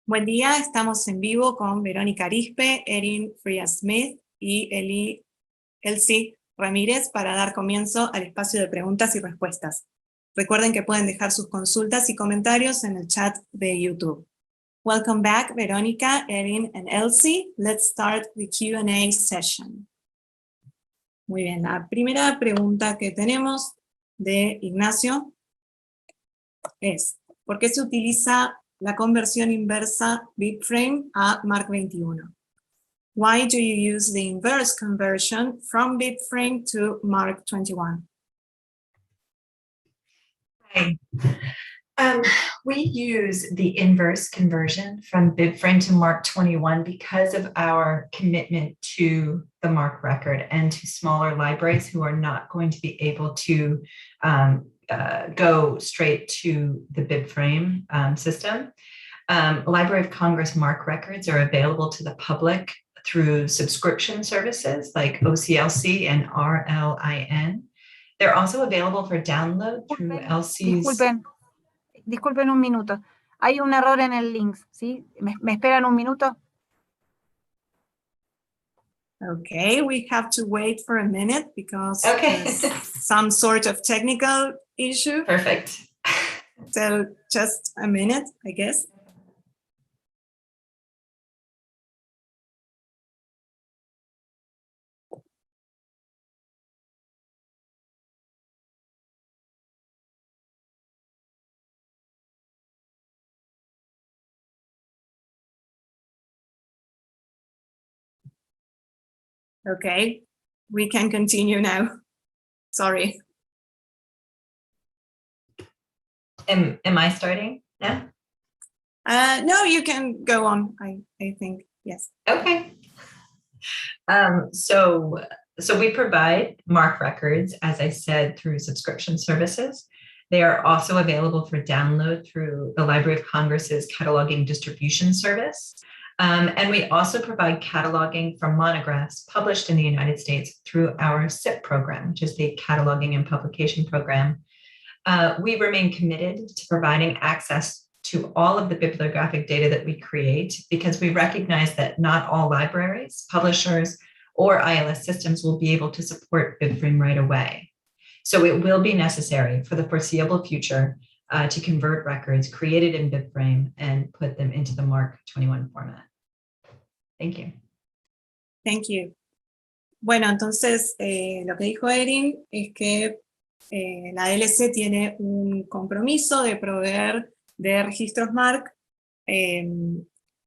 Buen día, estamos en vivo con Verónica Arispe, Erin, Freas-Smith y Verónica Arispe, Erin, Freas-Smith y Elsie Ramírez para dar comienzo al espacio de preguntas y respuestas. Recuerden que pueden dejar sus consultas y comentarios en el chat de YouTube. Welcome back, Verónica, Erin, and Elsie. Let's start the Q&A session. Muy bien, la primera pregunta que tenemos de Ignacio es: ¿por qué se utiliza la conversión inversa Bibframe a Mark 21? Why do you use the inverse conversion from Bibframe to Mark 21? Hi. We use the inverse conversion from Bibframe to Mark 21 because of our commitment to the Mark record and to smaller libraries who are not going to be able to go straight to the Bibframe system. Library of Congress Mark records are available to the public through subscription services like OCLC and RLIN. They're also available for download through Elsie's... Disculpen un minuto. Hay un error en el link, ¿sí? ¿Me esperan un minuto? Okay, we have to wait for a minute because there's some sort of technical issue. Perfect. So just a minute, I guess. Okay, we can continue now. Sorry. Am I starting now? No, you can go on, I think, yes. Okay. So we provide Mark records, as I said, through subscription services. They are also available for download through the Library of Congress's cataloging distribution service. And we also provide cataloging from monographs published in the United States through our SIP program, which is the Cataloging and Publication Program. We remain committed to providing access to all of the bibliographic data that we create because we recognize that not all libraries, publishers, or ILS systems will be able to support Bibframe right away. So it will be necessary for the foreseeable future to convert records created in Bibframe and put them into the Mark 21 format. Thank you. Thank you. Bueno, entonces lo que dijo Erin es que la DLC tiene un compromiso de proveer de registros Mark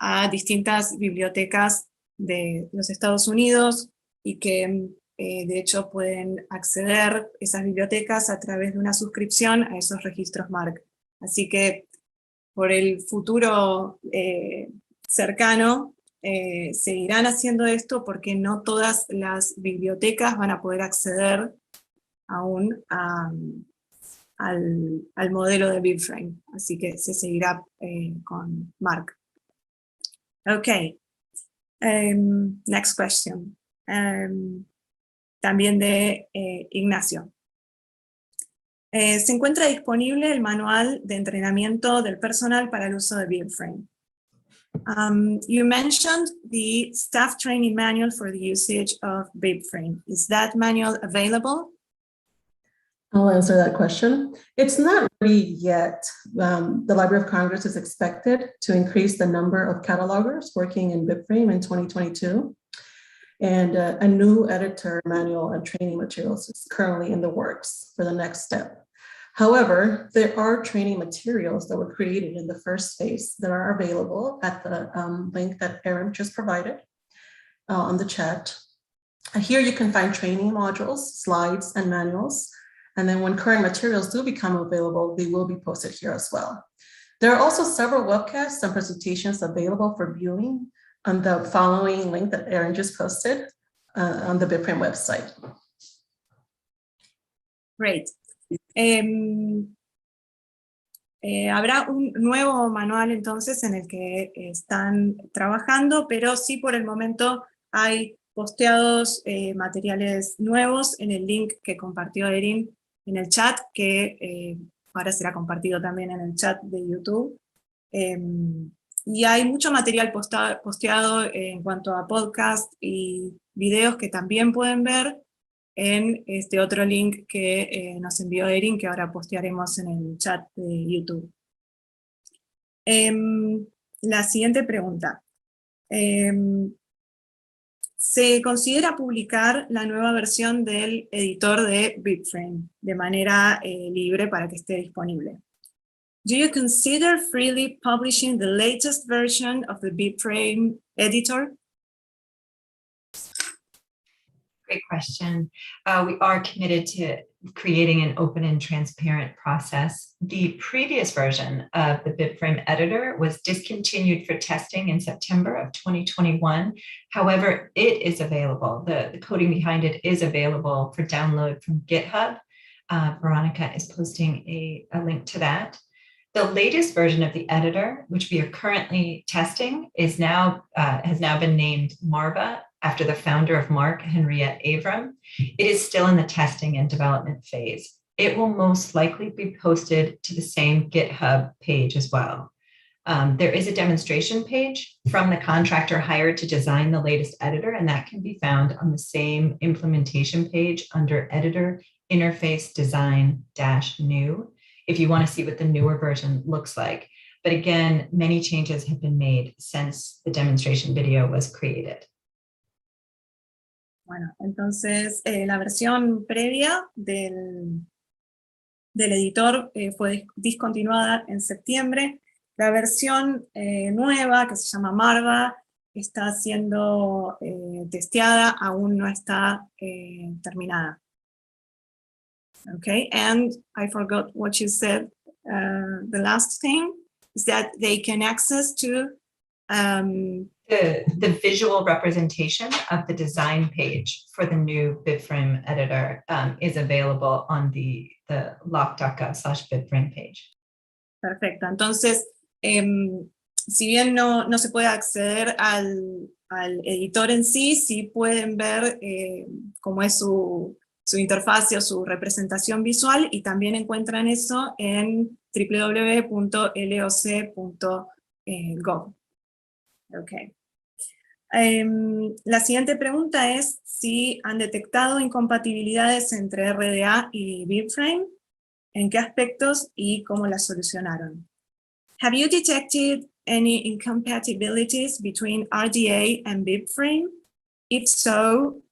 a distintas bibliotecas de los Estados Unidos y que de hecho pueden acceder esas bibliotecas a través de una suscripción a esos registros Mark. Así que por el futuro cercano seguirán haciendo esto porque no todas las bibliotecas van a poder acceder aún al modelo de Bibframe, así que se seguirá con Mark. Okay, next question. También de Ignacio. Se encuentra disponible el manual de entrenamiento del personal para el uso de Bibframe. You mentioned the staff training manual for the usage of Bibframe. Is that manual available? I'll answer that question. It's not ready yet. The Library of Congress is expected to increase the number of catalogers working in Bibframe in 2022. And a new editor manual and training materials is currently in the works for the next step. However, there are training materials that were created in the first phase that are available at the link that Erin just provided on the chat. Here you can find training modules, slides, and manuals. And then when current materials do become available, they will be posted here as well. There are also several webcasts and presentations available for viewing on the following link that Erin just posted on the Bibframe website. Great. Habrá un nuevo manual entonces en el que están trabajando, pero sí por el momento hay posteados materiales nuevos en el link que compartió Erin en el chat, que ahora será compartido también en el chat de YouTube. Y hay mucho material posteado en cuanto a podcast y videos que también pueden ver en este otro link que nos envió Erin, que ahora postearemos en el chat de YouTube. La siguiente pregunta. ¿Se considera publicar la nueva versión del editor de Bibframe de manera libre para que esté disponible? Do you consider freely publishing the latest version of the Bibframe editor? Great question. We are committed to creating an open and transparent process. The previous version of the Bibframe editor was discontinued for testing in September of 2021. However, it is available. The coding behind it is available for download from GitHub. Verónica is posting a link to that. The latest version of the editor, which we are currently testing, has now been named Marva, after the founder of Mark, Henriette Avram. It is still in the testing and development phase. It will most likely be posted to the same GitHub page as well. There is a demonstration page from the contractor hired to design the latest editor, and that can be found on the same implementation page under Editor Interface Design-New, if you want to see what the newer version looks like. But again, many changes have been made since the demonstration video was created. Bueno, entonces la versión previa del editor fue discontinuada en septiembre. La versión nueva, que se llama Marva, está siendo testeada, aún no está terminada. Okay, and I forgot what you said. The last thing is that they can access to the visual representation of the design page for the new Bibframe editor is available on the lock.gov/Bibframe page. Perfecto. Entonces, si bien no se puede acceder al editor en sí, sí pueden ver cómo es su interfaz o su representación visual, y también encuentran eso en www.loc.gov. Okay. La siguiente pregunta es si han detectado incompatibilidades entre RDA y Bibframe, en qué aspectos y cómo las solucionaron. Have you detected any incompatibilities between RDA and Bibframe? If so,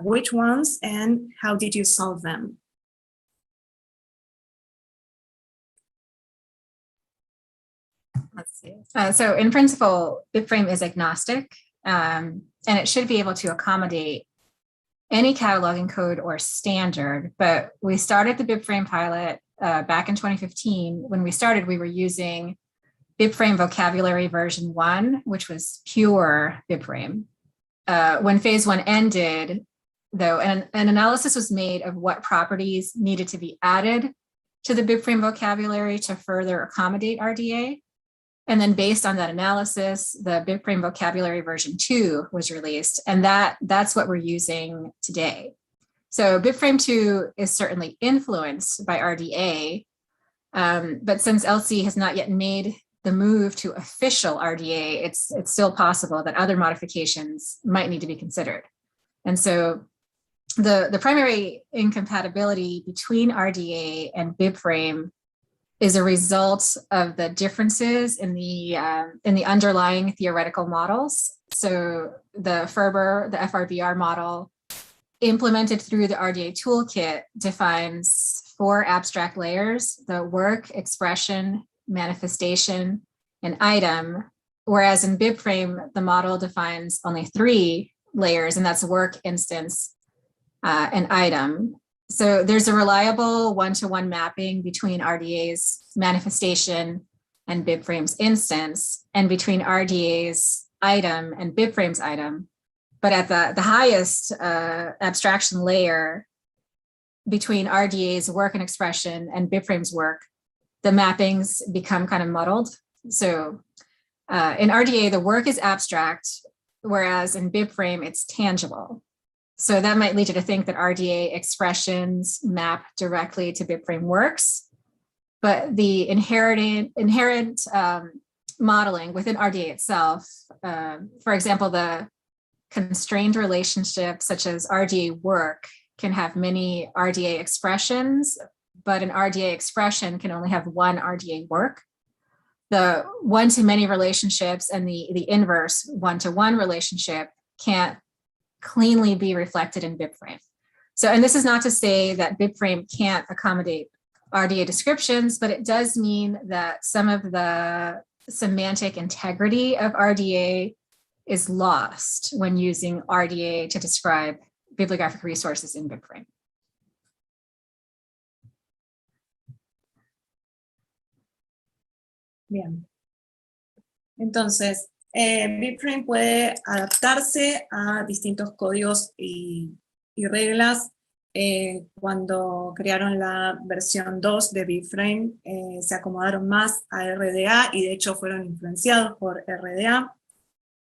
which ones and how did you solve them? Let's see. So in principle, Bibframe is agnostic, and it should be able to accommodate any cataloging code or standard. But we started the Bibframe pilot back in 2015. When we started, we were using Bibframe vocabulary version 1, which was pure Bibframe. When phase 1 ended, though, an analysis was made of what properties needed to be added to the Bibframe vocabulary to further accommodate RDA. And then based on that analysis, the Bibframe vocabulary version 2 was released, and that's what we're using today. So Bibframe 2 is certainly influenced by RDA, but since Elsie has not yet made the move to official RDA, it's still possible that other modifications might need to be considered. And so the primary incompatibility between RDA and Bibframe is a result of the differences in the underlying theoretical models. So the FRBR model implemented through the RDA toolkit defines 4 abstract layers: the work, expression, manifestation, and item, whereas in Bibframe, the model defines only 3 layers, and that's work, instance, and item. So there's a reliable one-to-one mapping between RDA's manifestation and Bibframe's instance, and between RDA's item and Bibframe's item. But at the highest abstraction layer between RDA's work and expression and Bibframe's work, the mappings become kind of muddled. So in RDA, the work is abstract, whereas in Bibframe, it's tangible. So that might lead you to think that RDA expressions map directly to Bibframe works, but the inherent modeling within RDA itself. For example, the constrained relationships such as RDA work can have many RDA expressions, but an RDA expression can only have one RDA work. The one-to-many relationships and the inverse one-to-one relationship can't cleanly be reflected in Bibframe. So, and this is not to say that Bibframe can't accommodate RDA descriptions, but it does mean that some of the semantic integrity of RDA is lost when using RDA to describe bibliographic resources in Bibframe. Bien. Entonces, Bibframe puede adaptarse a distintos códigos y reglas. Cuando crearon la versión 2 de Bibframe, se acomodaron más a RDA y de hecho fueron influenciados por RDA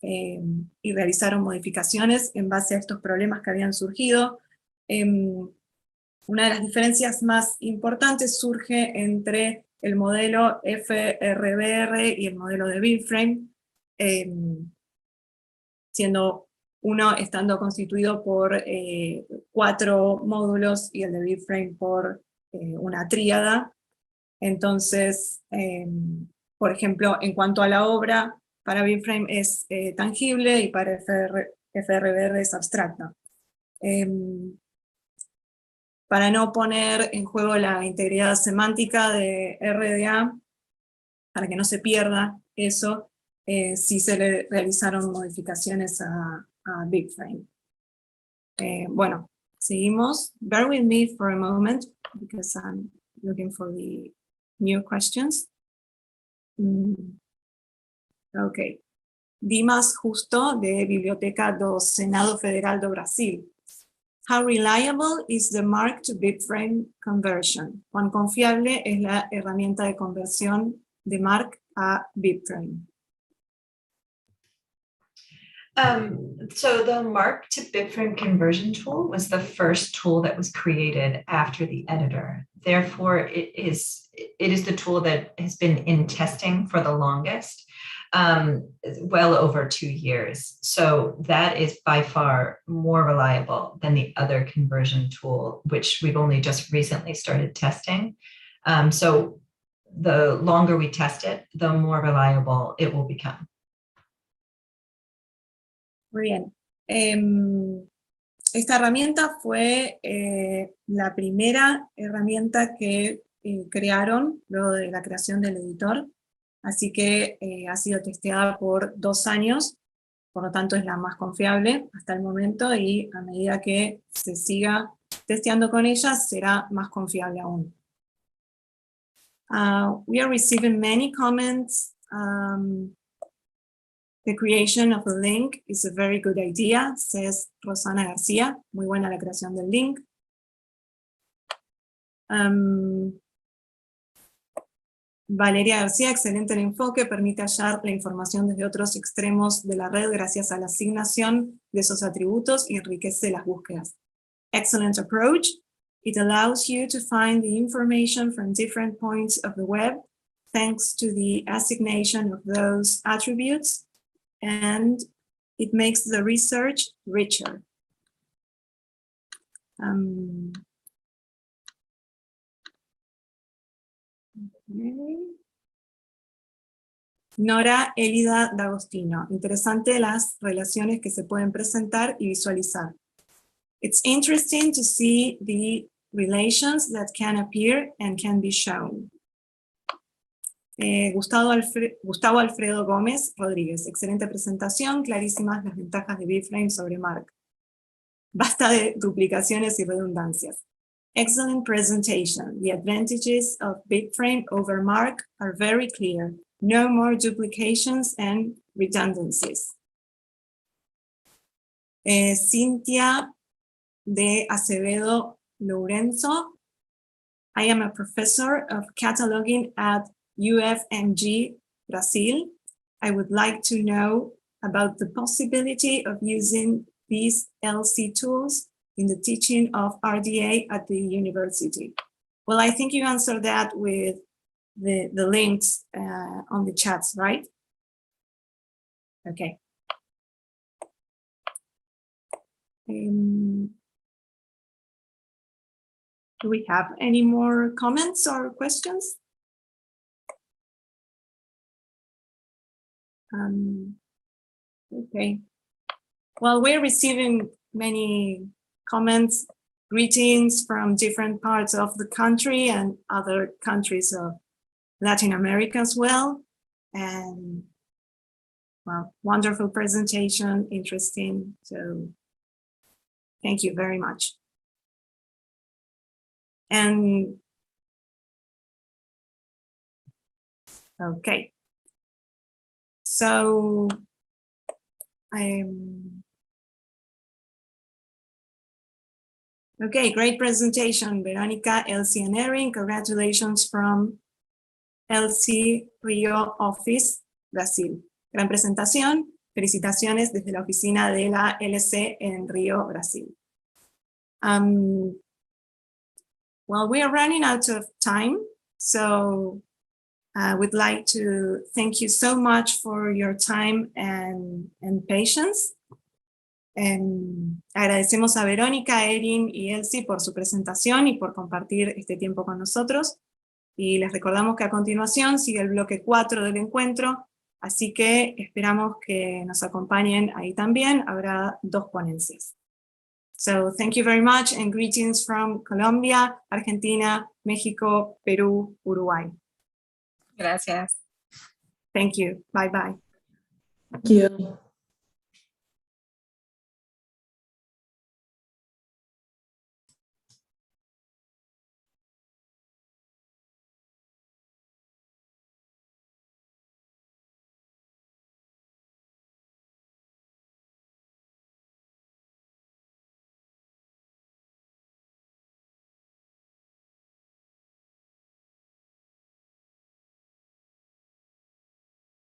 y realizaron modificaciones en base a estos problemas que habían surgido. Una de las diferencias más importantes surge entre el modelo FRBR y el modelo de Bibframe, siendo uno estando constituido por 4 módulos y el de Bibframe por una tríada. Entonces, por ejemplo, en cuanto a la obra, para Bibframe es tangible y para FRBR es abstracta. Para no poner en juego la integridad semántica de RDA, para que no se pierda eso, sí se le realizaron modificaciones a Bibframe. Bueno, seguimos. Bear with me for a moment, because I'm looking for the new questions. Ok. Dimas Justo, de Biblioteca do Senado Federal do Brasil. How reliable is the MARC to Bibframe conversion? ¿Cuán confiable es la herramienta de conversión de MARC a Bibframe? So the MARC to Bibframe conversion tool was the first tool that was created after the editor. Therefore, it is the tool that has been in testing for the longest, well over 2 years. So that is by far more reliable than the other conversion tool, which we've only just recently started testing. So the longer we test it, the more reliable it will become. Muy bien. Esta herramienta fue la primera herramienta que crearon luego de la creación del editor, así que ha sido testeada por 2 años, por lo tanto es la más confiable hasta el momento y a medida que se siga testeando con ella será más confiable aún. We are receiving many comments. The creation of a link is a very good idea, says Rosana García. Muy buena la creación del link. Valeria García, excelente el enfoque, permite hallar la información desde otros extremos de la red gracias a la asignación de esos atributos y enriquece las búsquedas. Excellent approach. It allows you to find the information from different points of the web thanks to the assignation of those attributes, and it makes the research richer. Nora Elida D'Agostino. Interesante las relaciones que se pueden presentar y visualizar. It's interesting to see the relations that can appear and can be shown. Gustavo Alfredo Gómez Rodríguez. Excelente presentación, clarísimas las ventajas de Bibframe sobre MARC. Basta de duplicaciones y redundancias. Excellent presentation. The advantages of Bibframe over MARC are very clear. No more duplications and redundancies. Cintia de Acevedo Lourenço. I am a professor of cataloging at UFMG Brazil. I would like to know about the possibility of using these Elsie tools in the teaching of RDA at the university. Well, I think you answered that with the links on the chats, right? Okay. Do we have any more comments or questions? Okay. Well, we're receiving many comments, greetings from different parts of the country and other countries of Latin America as well. And well, wonderful presentation, interesting. So thank you very much. And okay. So okay, great presentation, Verónica, Elsie, and Erin. Congratulations from Elsie Rio Office, Brasil. Gran presentación. Felicitaciones desde la oficina de la LC en Río, Brasil. Well, we are running out of time, so I would like to thank you so much for your time and patience. Agradecemos a Verónica, Erin y Elsie por su presentación y por compartir este tiempo con nosotros. Y les recordamos que a continuación sigue el bloque 4 del encuentro, así que esperamos que nos acompañen ahí también. Habrá 2 ponencias. So thank you very much and greetings from Colombia, Argentina, México, Perú, Uruguay. Gracias. Thank you. Bye bye. Thank you.